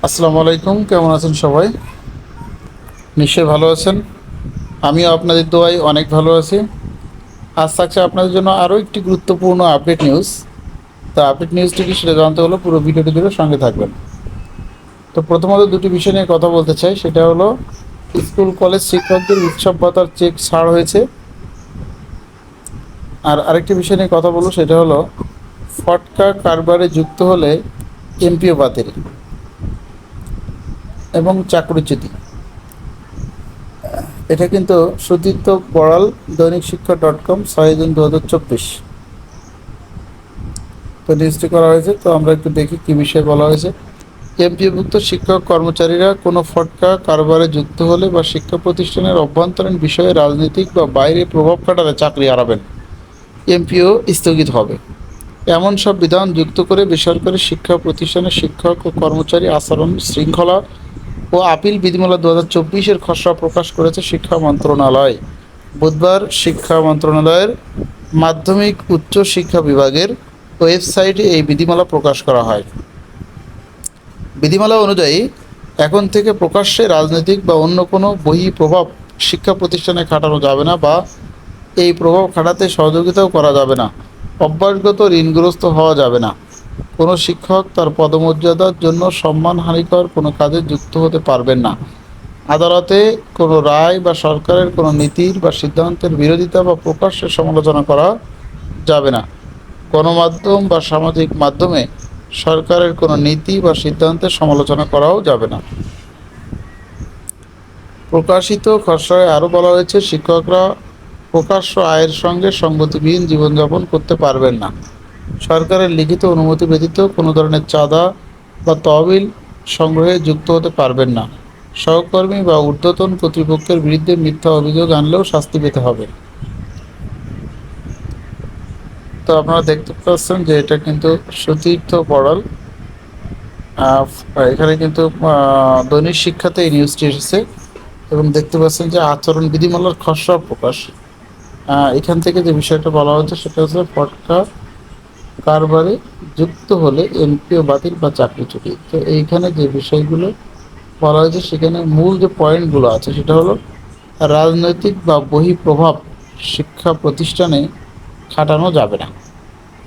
আসসালামু আলাইকুম, কেমন আছেন সবাই? নিশ্চয়ই ভালো আছেন। আমিও আপনাদের দোয়ায় অনেক ভালো আছি। আজ থাকছে আপনাদের জন্য আরও একটি গুরুত্বপূর্ণ আপডেট নিউজ। তো আপডেট নিউজটি কি সেটা জানতে হলে পুরো ভিডিওটি জুড়ে সঙ্গে থাকবেন। তো প্রথমত দুটি বিষয় নিয়ে কথা বলতে চাই, সেটা হলো স্কুল কলেজ শিক্ষকদের উৎসব ভাতার চেক ছাড় হয়েছে। আর আরেকটি বিষয় নিয়ে কথা বলবো, সেটা হলো ফটকা কারবারে যুক্ত হলে এমপিও বাতিল এবং চাকরিচ্যুতি। এটা কিন্তু সুদীপ্ত বড়াল, দৈনিক শিক্ষা .com, 6 জুন 2024 তো নিউজটি করা হয়েছে। তো আমরা একটু দেখি কী বিষয়ে বলা হয়েছে। এমপিওভুক্ত শিক্ষক কর্মচারীরা কোনো ফটকা কারবারে যুক্ত হলে বা শিক্ষা প্রতিষ্ঠানের অভ্যন্তরীণ বিষয়ে রাজনৈতিক বা বাইরে প্রভাব খাটালে চাকরি হারাবেন, এমপিও স্থগিত হবে। এমন সব বিধান যুক্ত করে বেসরকারি শিক্ষা প্রতিষ্ঠানের শিক্ষক ও কর্মচারী আচরণ শৃঙ্খলা ও আপিল বিধিমালা 2024-এর খসড়া প্রকাশ করেছে শিক্ষা মন্ত্রণালয়। বুধবার শিক্ষা মন্ত্রণালয়ের মাধ্যমিক উচ্চ শিক্ষা বিভাগের ওয়েবসাইটে এই বিধিমালা প্রকাশ করা হয়। বিধিমালা অনুযায়ী এখন থেকে প্রকাশ্যে রাজনৈতিক বা অন্য কোনো প্রভাব শিক্ষা প্রতিষ্ঠানে খাটানো যাবে না বা এই প্রভাব খাটাতে সহযোগিতাও করা যাবে না। অভ্যাসগত ঋণগ্রস্ত হওয়া যাবে না। কোনো শিক্ষক তার পদমর্যাদার জন্য সম্মানহানিকর কোনো কাজে যুক্ত হতে পারবেন না। আদালতে কোনো রায় বা সরকারের কোনো নীতির বা সিদ্ধান্তের বিরোধিতা বা প্রকাশ্যে সমালোচনা করা যাবে না। গণমাধ্যম বা সামাজিক মাধ্যমে সরকারের কোনো নীতি বা সিদ্ধান্তের সমালোচনা করাও যাবে না। প্রকাশিত খসড়ায় আরও বলা হয়েছে, শিক্ষকরা প্রকাশ্য আয়ের সঙ্গে সঙ্গতিবিহীন জীবনযাপন করতে পারবেন না। সরকারের লিখিত অনুমতি ব্যতীত কোনো ধরনের চাঁদা বা তহবিল সংগ্রহে যুক্ত হতে পারবেন না। সহকর্মী বা ঊর্ধ্বতন কর্তৃপক্ষের বিরুদ্ধে মিথ্যা অভিযোগ আনলেও শাস্তি পেতে হবে। তো আপনারা দেখতে পাচ্ছেন যে এটা কিন্তু সুতীর্থ বড়াল, এখানে কিন্তু দৈনিক শিক্ষাতে এই নিউজটি এসেছে এবং দেখতে পাচ্ছেন যে আচরণ বিধিমালার খসড়া প্রকাশ। এখান থেকে যে বিষয়টা বলা হচ্ছে সেটা হচ্ছে ফটকা কারবারে যুক্ত হলে এমপিও বাতিল বা চাকরিচ্যুতি। তো এইখানে যে বিষয়গুলো বলা হয়েছে সেখানে মূল যে পয়েন্টগুলো আছে সেটা হলো রাজনৈতিক বা প্রভাব শিক্ষা প্রতিষ্ঠানে খাটানো যাবে না।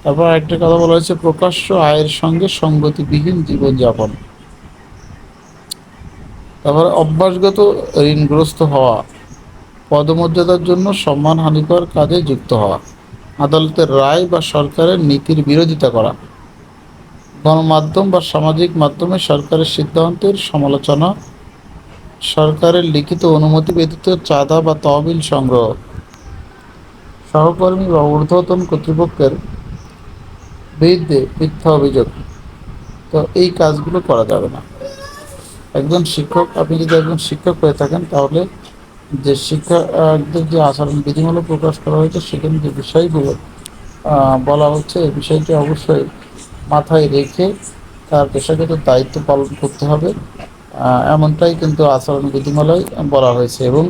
তারপর আরেকটা কথা বলা হয়েছে, প্রকাশ্য আয়ের সঙ্গে সঙ্গতিবিহীন জীবনযাপন। তারপরে অভ্যাসগত ঋণগ্রস্ত হওয়া, পদমর্যাদার জন্য সম্মানহানিকর কাজে যুক্ত হওয়া, আদালতের রায় বা সরকারের নীতির বিরোধিতা করা, গণমাধ্যম বা সামাজিক মাধ্যমে সরকারের সিদ্ধান্তের সমালোচনা, সরকারের লিখিত অনুমতি ব্যতীত চাঁদা বা তহবিল সংগ্রহ, সহকর্মী বা ঊর্ধ্বতন কর্তৃপক্ষের বিরুদ্ধে মিথ্যা অভিযোগ। তো এই কাজগুলো করা যাবে না। একজন শিক্ষক, আপনি যদি একজন শিক্ষক হয়ে থাকেন তাহলে যে শিক্ষকদের যে আচরণ বিধিমালা প্রকাশ করা হয়েছে সেখানে যে বিষয়গুলো বলা হচ্ছে এই বিষয়টি অবশ্যই মাথায় রেখে তার পেশাগত দায়িত্ব পালন করতে হবে, এমনটাই কিন্তু আচরণ বিধিমালায় বলা হয়েছে। এবং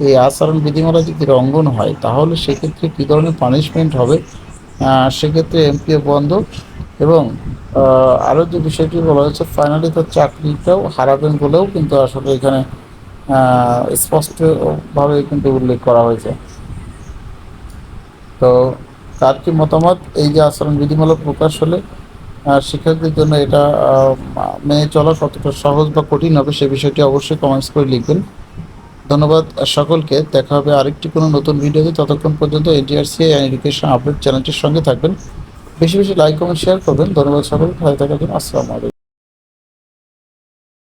এই আচরণ বিধিমালা যদি লঙ্ঘন হয় তাহলে সেক্ষেত্রে কী ধরনের পানিশমেন্ট হবে, সেক্ষেত্রে এমপিও বন্ধ। এবং আরও যে বিষয়টি বলা হয়েছে, ফাইনালি তার চাকরিটাও হারাবেন বলেও কিন্তু আসলে এখানে স্পষ্টভাবে কিন্তু উল্লেখ করা হয়েছে। তো তার কি মতামত, এই যে আচরণ বিধিমালা প্রকাশ হলে শিক্ষকদের জন্য এটা মেনে চলা কতটা সহজ বা কঠিন হবে সে বিষয়টি অবশ্যই কমেন্টস করে লিখবেন। ধন্যবাদ সকলকে। দেখা হবে আরেকটি কোনো নতুন ভিডিওতে। ততক্ষণ পর্যন্ত এনটিআরসি এডুকেশন আপডেট চ্যানেলটির সঙ্গে থাকবেন। বেশি বেশি লাইক কমেন্ট শেয়ার করবেন। ধন্যবাদ সকলকে, ভালো থাকার জন্য। আসসালামু আলাইকুম।